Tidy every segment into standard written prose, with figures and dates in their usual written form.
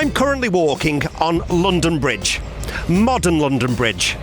I'm currently walking on London Bridge, modern London Bridge,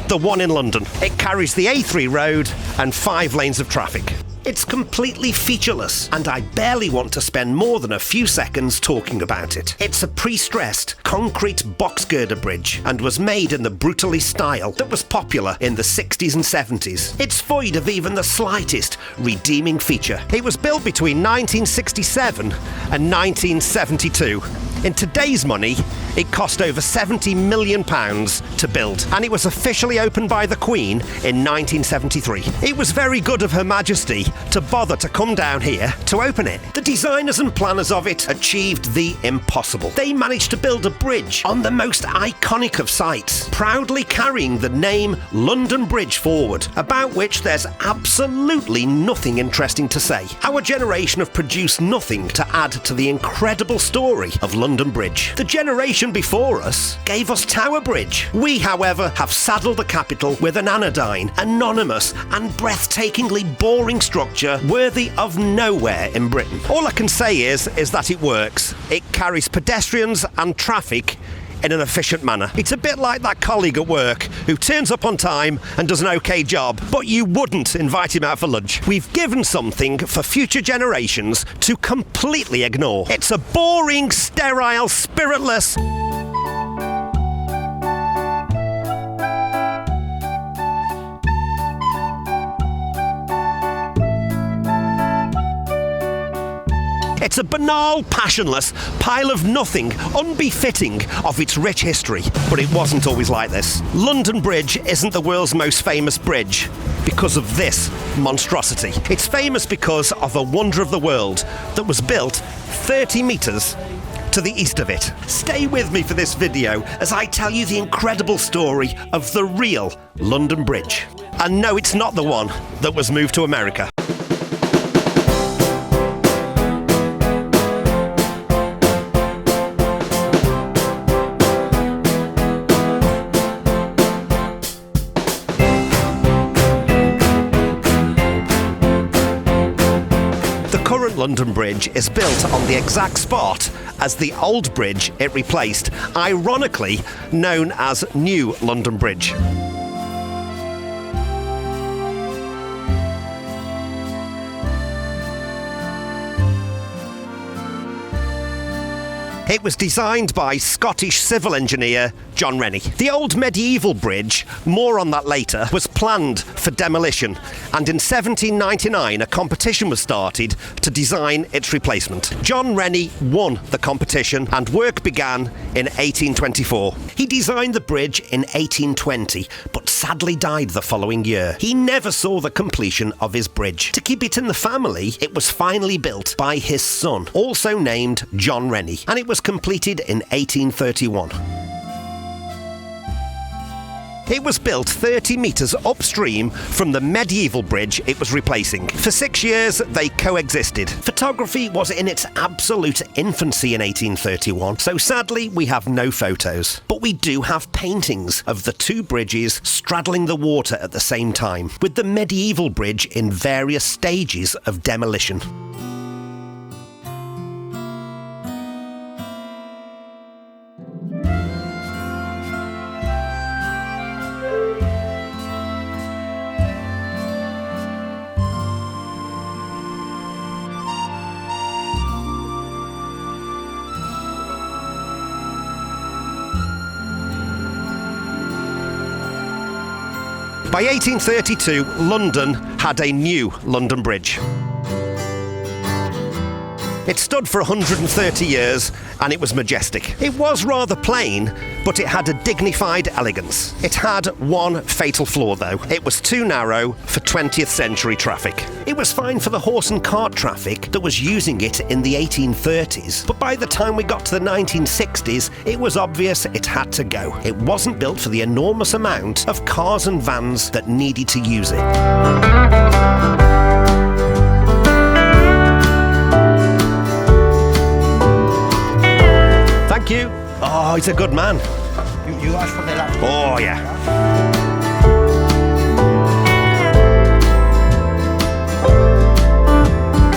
the one in London. It carries the A3 road and 5 lanes of traffic. It's completely featureless, and I barely want to spend more than a few seconds talking about it. It's a pre-stressed, concrete box girder bridge, and was made in the Brutalist style that was popular in the 60s and 70s. It's void of even the slightest redeeming feature. It was built between 1967 and 1972. In today's money, it cost over £70 million to build, and it was officially opened by the Queen in 1973. It was very good of Her Majesty to bother to come down here to open it. The designers and planners of it achieved the impossible. They managed to build a bridge on the most iconic of sites, proudly carrying the name London Bridge forward, about which there's absolutely nothing interesting to say. Our generation have produced nothing to add to the incredible story of London Bridge. The generation before us gave us Tower Bridge. We, however, have saddled the capital with an anodyne, anonymous and breathtakingly boring structure worthy of nowhere in Britain. All I can say is that it works. It carries pedestrians and traffic in an efficient manner. It's a bit like that colleague at work who turns up on time and does an okay job, but you wouldn't invite him out for lunch. We've given something for future generations to completely ignore. It's a boring, sterile, spiritless... It's a banal, passionless pile of nothing, unbefitting of its rich history. But it wasn't always like this. London Bridge isn't the world's most famous bridge because of this monstrosity. It's famous because of a wonder of the world that was built 30 metres to the east of it. Stay with me for this video as I tell you the incredible story of the real London Bridge. And no, it's not the one that was moved to America. London Bridge is built on the exact spot as the old bridge it replaced, ironically known as New London Bridge. It was designed by Scottish civil engineer John Rennie. The old medieval bridge, more on that later, was planned for demolition, and in 1799 a competition was started to design its replacement. John Rennie won the competition and work began in 1824. He designed the bridge in 1820, but sadly died the following year. He never saw the completion of his bridge. To keep it in the family, it was finally built by his son, also named John Rennie, and it was completed in 1831. It was built 30 metres upstream from the medieval bridge it was replacing. For 6 years, they coexisted. Photography was in its absolute infancy in 1831, so sadly we have no photos. But we do have paintings of the two bridges straddling the water at the same time, with the medieval bridge in various stages of demolition. By 1832, London had a new London Bridge. It stood for 130 years and it was majestic. It was rather plain, but it had a dignified elegance. It had one fatal flaw though. It was too narrow for 20th century traffic. It was fine for the horse and cart traffic that was using it in the 1830s, but by the time we got to the 1960s, it was obvious it had to go. It wasn't built for the enormous amount of cars and vans that needed to use it. Thank you. Oh, he's a good man. You asked for the laptop. Oh, yeah.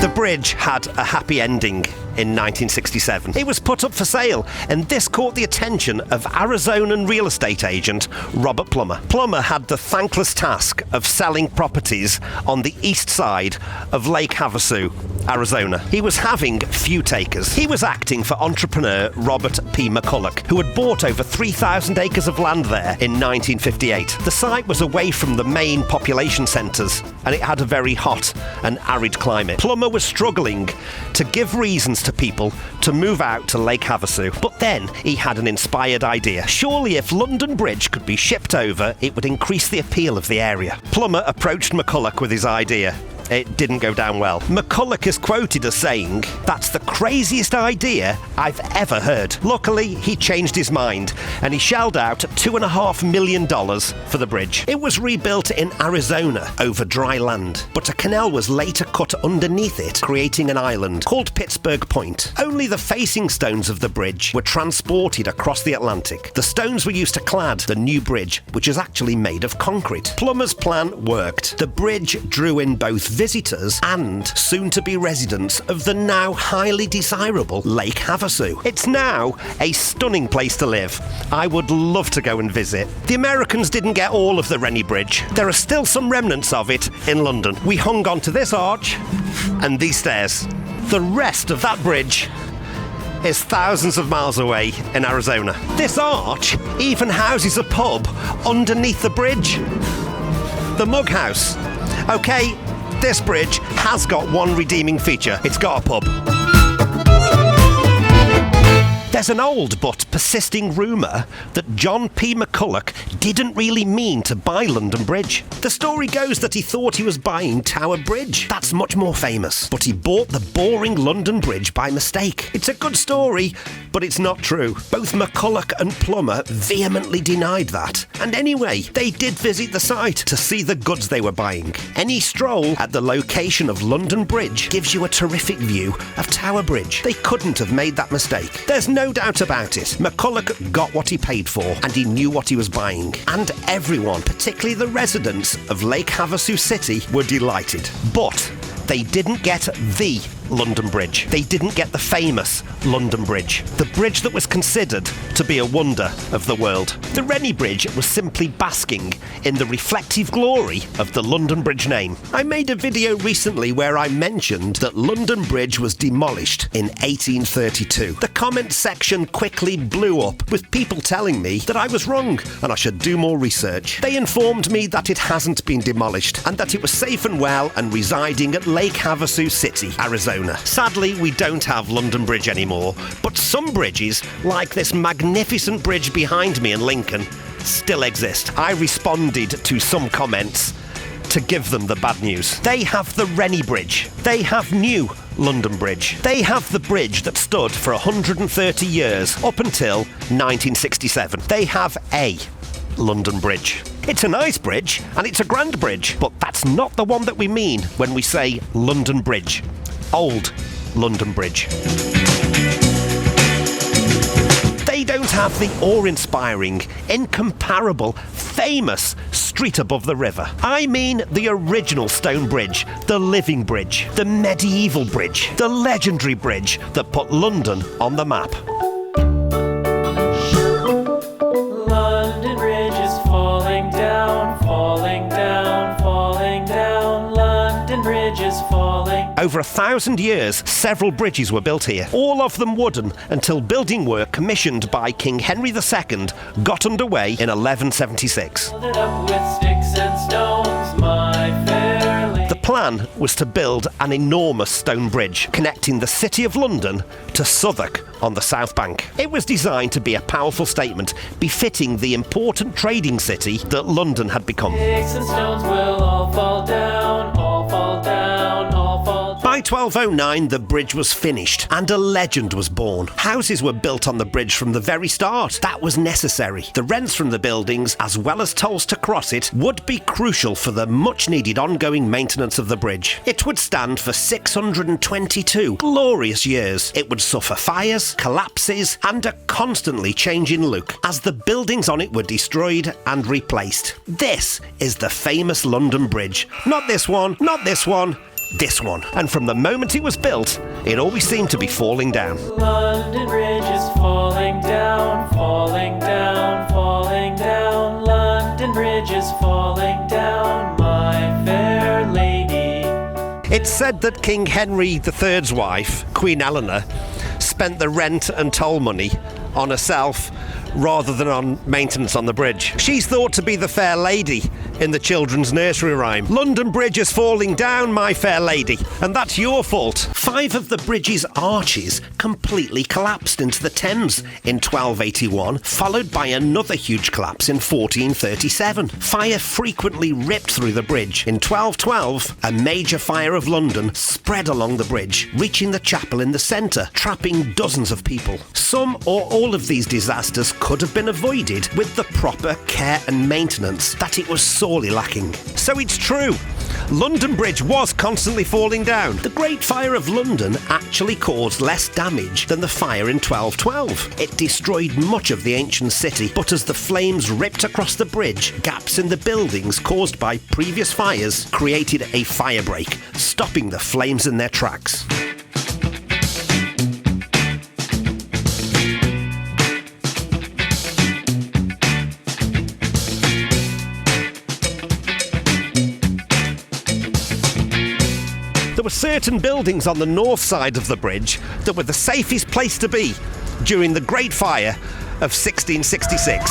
The bridge had a happy ending in 1967. It was put up for sale, and this caught the attention of Arizonan real estate agent Robert Plummer. Plummer had the thankless task of selling properties on the east side of Lake Havasu, Arizona. He was having few takers. He was acting for entrepreneur Robert P. McCulloch, who had bought over 3,000 acres of land there in 1958. The site was away from the main population centres, and it had a very hot and arid climate. Plummer was struggling to give reasons to people to move out to Lake Havasu, but then he had an inspired idea. Surely if London Bridge could be shipped over, it would increase the appeal of the area. Plummer approached McCulloch with his idea. It didn't go down well. McCulloch is quoted as saying, "That's the craziest idea I've ever heard." Luckily, he changed his mind and he shelled out $2.5 million for the bridge. It was rebuilt in Arizona over dry land, but a canal was later cut underneath it, creating an island called Pittsburgh Point. Only the facing stones of the bridge were transported across the Atlantic. The stones were used to clad the new bridge, which is actually made of concrete. Plummer's plan worked. The bridge drew in both visitors and soon-to-be residents of the now highly desirable Lake Havasu. It's now a stunning place to live. I would love to go and visit. The Americans didn't get all of the Rennie Bridge. There are still some remnants of it in London. We hung on to this arch and these stairs. The rest of that bridge is thousands of miles away in Arizona. This arch even houses a pub underneath the bridge. The Mug House. Okay, this bridge has got one redeeming feature. It's got a pub. There's an old but persisting rumour that John P. McCulloch didn't really mean to buy London Bridge. The story goes that he thought he was buying Tower Bridge. That's much more famous. But he bought the boring London Bridge by mistake. It's a good story, but it's not true. Both McCulloch and Plummer vehemently denied that. And anyway, they did visit the site to see the goods they were buying. Any stroll at the location of London Bridge gives you a terrific view of Tower Bridge. They couldn't have made that mistake. There's no doubt about it. McCulloch got what he paid for, and he knew what he was buying. And everyone, particularly the residents of Lake Havasu City, were delighted. But they didn't get the London Bridge. They didn't get the famous London Bridge, the bridge that was considered to be a wonder of the world. The Rennie Bridge was simply basking in the reflective glory of the London Bridge name. I made a video recently where I mentioned that London Bridge was demolished in 1832. The comment section quickly blew up with people telling me that I was wrong and I should do more research. They informed me that it hasn't been demolished and that it was safe and well and residing at Lake Havasu City, Arizona. Sadly, we don't have London Bridge anymore, but some bridges, like this magnificent bridge behind me in Lincoln, still exist. I responded to some comments to give them the bad news. They have the Rennie Bridge. They have new London Bridge. They have the bridge that stood for 130 years up until 1967. They have a London Bridge. It's a nice bridge and it's a grand bridge, but that's not the one that we mean when we say London Bridge. Old London Bridge. They don't have the awe-inspiring, incomparable, famous street above the river. I mean the original stone bridge, the living bridge, the medieval bridge, the legendary bridge that put London on the map. London Bridge is falling down, falling down, falling down. London Bridge is falling. Over 1,000 years, several bridges were built here, all of them wooden, until building work commissioned by King Henry II got underway in 1176. Filled it up with sticks and stones, my fair lady. The plan was to build an enormous stone bridge connecting the City of London to Southwark on the South Bank. It was designed to be a powerful statement befitting the important trading city that London had become. Sticks and stones will all fall down, all fall down, all fall down. By 1209, the bridge was finished and a legend was born. Houses were built on the bridge from the very start. That was necessary. The rents from the buildings, as well as tolls to cross it, would be crucial for the much-needed ongoing maintenance of the bridge. It would stand for 622 glorious years. It would suffer fires, collapses, and a constantly changing look as the buildings on it were destroyed and replaced. This is the famous London Bridge. Not this one, not this one. this one. And from the moment it was built, it always seemed to be falling down. London Bridge is falling down, falling down, falling down. London Bridge is falling down, my fair lady. It's said that King Henry III's wife, Queen Eleanor, spent the rent and toll money on herself rather than on maintenance on the bridge. She's thought to be the fair lady in the children's nursery rhyme. London Bridge is falling down, my fair lady, and that's your fault. 5 of the bridge's arches completely collapsed into the Thames in 1281, followed by another huge collapse in 1437. Fire frequently ripped through the bridge. In 1212, a major fire of London spread along the bridge, reaching the chapel in the centre, trapping dozens of people. Some or all of these disasters could have been avoided with the proper care and maintenance that it was sorely lacking. So it's true, London Bridge was constantly falling down. The Great Fire of London actually caused less damage than the fire in 1212. It destroyed much of the ancient city, but as the flames ripped across the bridge, gaps in the buildings caused by previous fires created a fire break, stopping the flames in their tracks. There were certain buildings on the north side of the bridge that were the safest place to be during the Great Fire of 1666.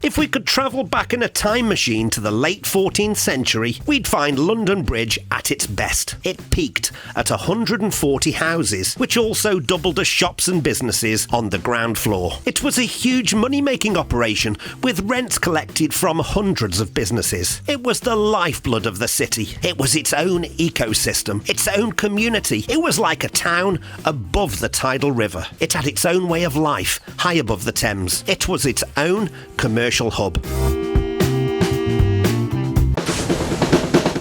If we could travel back in a time machine to the late 14th century, we'd find London Bridge at its best. It peaked at 140 houses, which also doubled as shops and businesses on the ground floor. It was a huge money-making operation, with rents collected from hundreds of businesses. It was the lifeblood of the city. It was its own ecosystem, its own community. It was like a town above the tidal river. It had its own way of life, high above the Thames. It was its own commercial hub.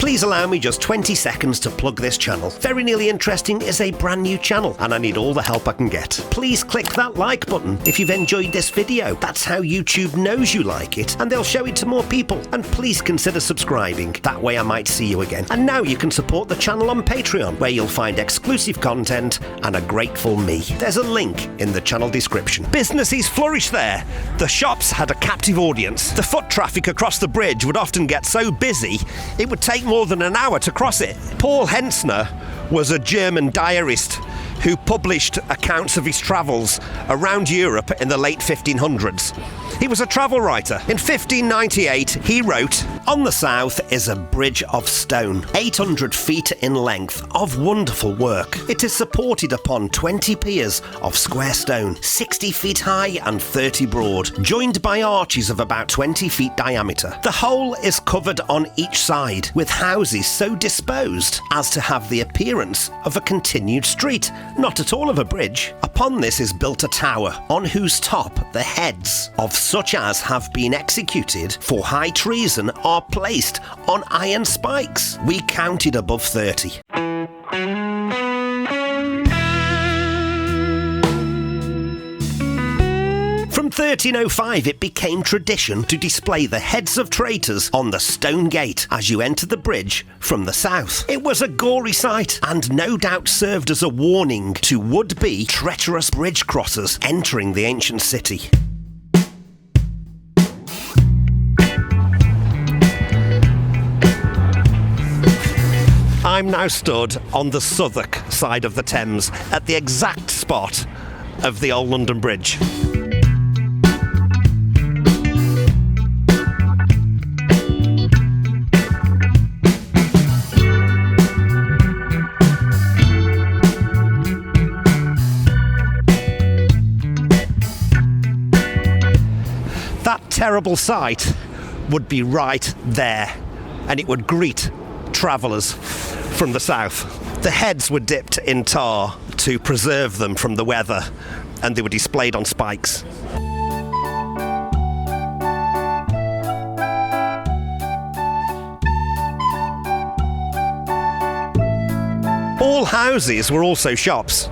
Please allow me just 20 seconds to plug this channel. Very Nearly Interesting is a brand new channel and I need all the help I can get. Please click that like button if you've enjoyed this video. That's how YouTube knows you like it and they'll show it to more people. And please consider subscribing. That way I might see you again. And now you can support the channel on Patreon, where you'll find exclusive content and a grateful me. There's a link in the channel description. Businesses flourished there. The shops had a captive audience. The foot traffic across the bridge would often get so busy it would take more than an hour to cross it. Paul Hentzner was a German diarist who published accounts of his travels around Europe in the late 1500s. He was a travel writer. In 1598, he wrote, "On the south is a bridge of stone, 800 feet in length, of wonderful work. It is supported upon 20 piers of square stone, 60 feet high and 30 broad, joined by arches of about 20 feet diameter. The whole is covered on each side with houses so disposed as to have the appearance of a continued street, not at all of a bridge. Upon this is built a tower, on whose top the heads of such as have been executed for high treason are placed on iron spikes. We counted above 30. From 1305, it became tradition to display the heads of traitors on the stone gate as you enter the bridge from the south. It was a gory sight and no doubt served as a warning to would-be treacherous bridge crossers entering the ancient city. I'm now stood on the Southwark side of the Thames at the exact spot of the old London Bridge. That terrible sight would be right there, and it would greet travellers from the south. The heads were dipped in tar to preserve them from the weather, and they were displayed on spikes. All houses were also shops,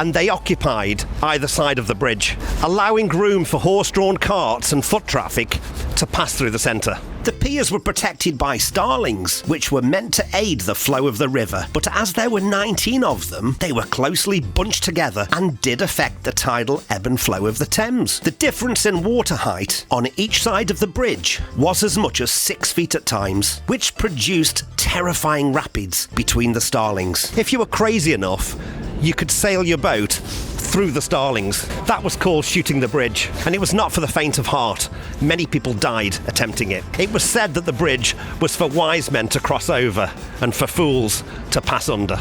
and they occupied either side of the bridge, allowing room for horse-drawn carts and foot traffic to pass through the centre. The piers were protected by starlings, which were meant to aid the flow of the river, but as there were 19 of them, they were closely bunched together and did affect the tidal ebb and flow of the Thames. The difference in water height on each side of the bridge was as much as 6 feet at times, which produced terrifying rapids between the starlings. If you were crazy enough, you could sail your boat through the starlings. That was called shooting the bridge, and it was not for the faint of heart. Many people died attempting it. It was said that the bridge was for wise men to cross over and for fools to pass under.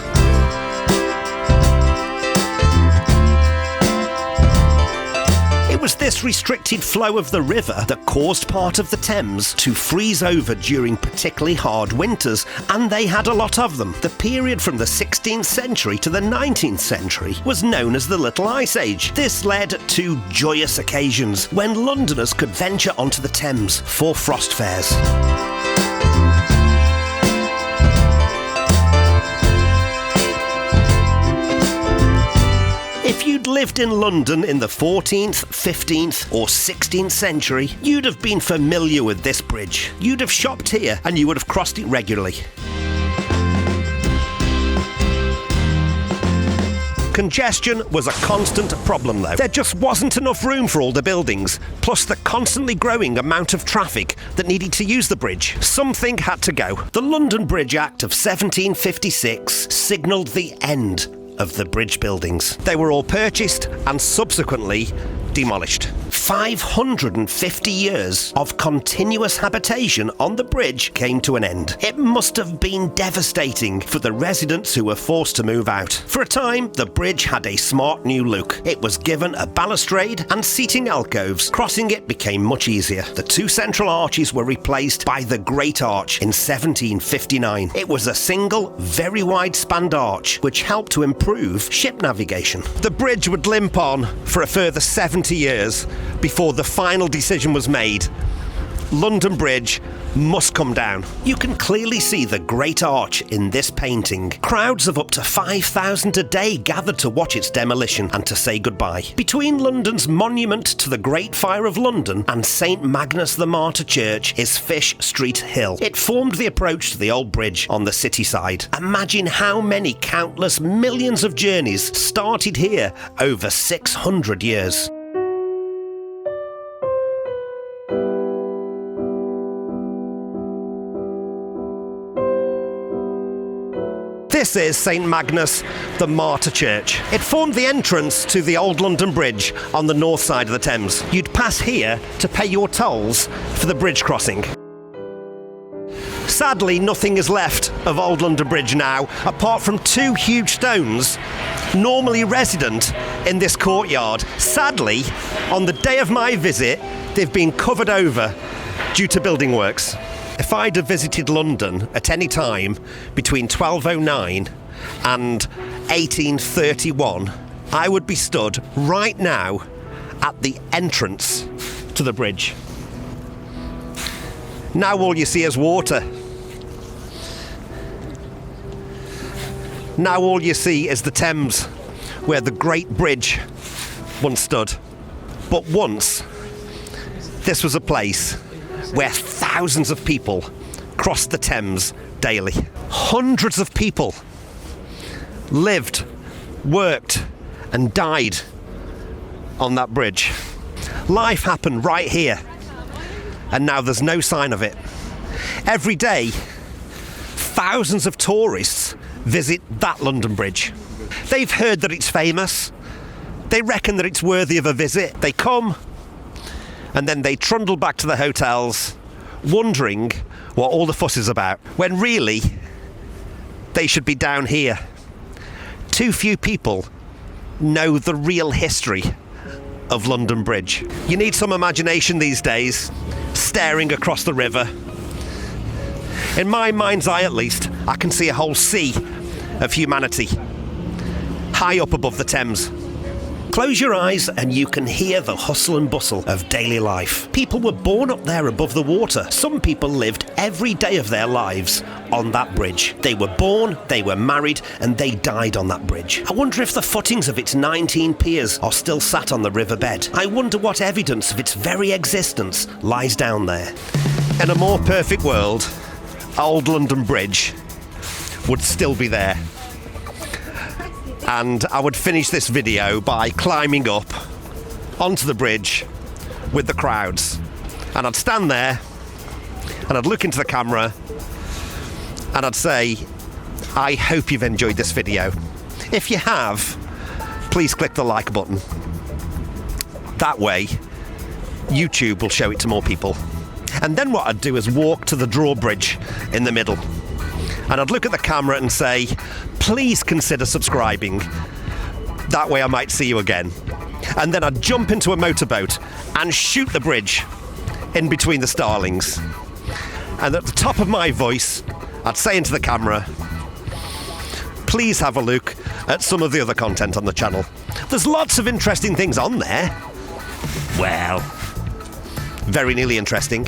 It was this restricted flow of the river that caused part of the Thames to freeze over during particularly hard winters, and they had a lot of them. The period from the 16th century to the 19th century was known as the Little Ice Age. This led to joyous occasions when Londoners could venture onto the Thames for frost fairs. If you'd lived in London in the 14th, 15th or 16th century, you'd have been familiar with this bridge. You'd have shopped here and you would have crossed it regularly. Congestion was a constant problem though. There just wasn't enough room for all the buildings, plus the constantly growing amount of traffic that needed to use the bridge. Something had to go. The London Bridge Act of 1756 signalled the end of the bridge buildings. They were all purchased and subsequently demolished. 550 years of continuous habitation on the bridge came to an end. It must have been devastating for the residents who were forced to move out. For a time, the bridge had a smart new look. It was given a balustrade and seating alcoves. Crossing it became much easier. The two central arches were replaced by the Great Arch in 1759. It was a single, very wide-spanned arch which helped to improve ship navigation. The bridge would limp on for a further 70 years before the final decision was made. London Bridge must come down. You can clearly see the Great Arch in this painting. Crowds of up to 5,000 a day gathered to watch its demolition and to say goodbye. Between London's monument to the Great Fire of London and St Magnus the Martyr Church is Fish Street Hill. It formed the approach to the old bridge on the city side. Imagine how many countless millions of journeys started here over 600 years. This is St Magnus the Martyr Church. It formed the entrance to the old London Bridge on the north side of the Thames. You'd pass here to pay your tolls for the bridge crossing. Sadly, nothing is left of Old London Bridge now, apart from two huge stones normally resident in this courtyard. Sadly, on the day of my visit, they've been covered over due to building works. If I'd have visited London at any time between 1209 and 1831, I would be stood right now at the entrance to the bridge. Now all you see is water. Now all you see is the Thames, where the Great Bridge once stood. But once, this was a place where thousands of people crossed the Thames daily. Hundreds of people lived, worked, and died on that bridge. Life happened right here, and now there's no sign of it. Every day, thousands of tourists visit that London Bridge. They've heard that it's famous. They reckon that it's worthy of a visit. They come, and then they trundle back to the hotels, wondering what all the fuss is about, when really, they should be down here. Too few people know the real history of London Bridge. You need some imagination these days, staring across the river. In my mind's eye, at least, I can see a whole sea of humanity, high up above the Thames. Close your eyes and you can hear the hustle and bustle of daily life. People were born up there above the water. Some people lived every day of their lives on that bridge. They were born, they were married, and they died on that bridge. I wonder if the footings of its 19 piers are still sat on the riverbed. I wonder what evidence of its very existence lies down there. In a more perfect world, Old London Bridge would still be there. And I would finish this video by climbing up onto the bridge with the crowds. And I'd stand there and I'd look into the camera and I'd say, I hope you've enjoyed this video. If you have, please click the like button. That way, YouTube will show it to more people. And then what I'd do is walk to the drawbridge in the middle. And I'd look at the camera and say, please consider subscribing. That way I might see you again. And then I'd jump into a motorboat and shoot the bridge in between the starlings. And at the top of my voice, I'd say into the camera, please have a look at some of the other content on the channel. There's lots of interesting things on there. Well, very nearly interesting.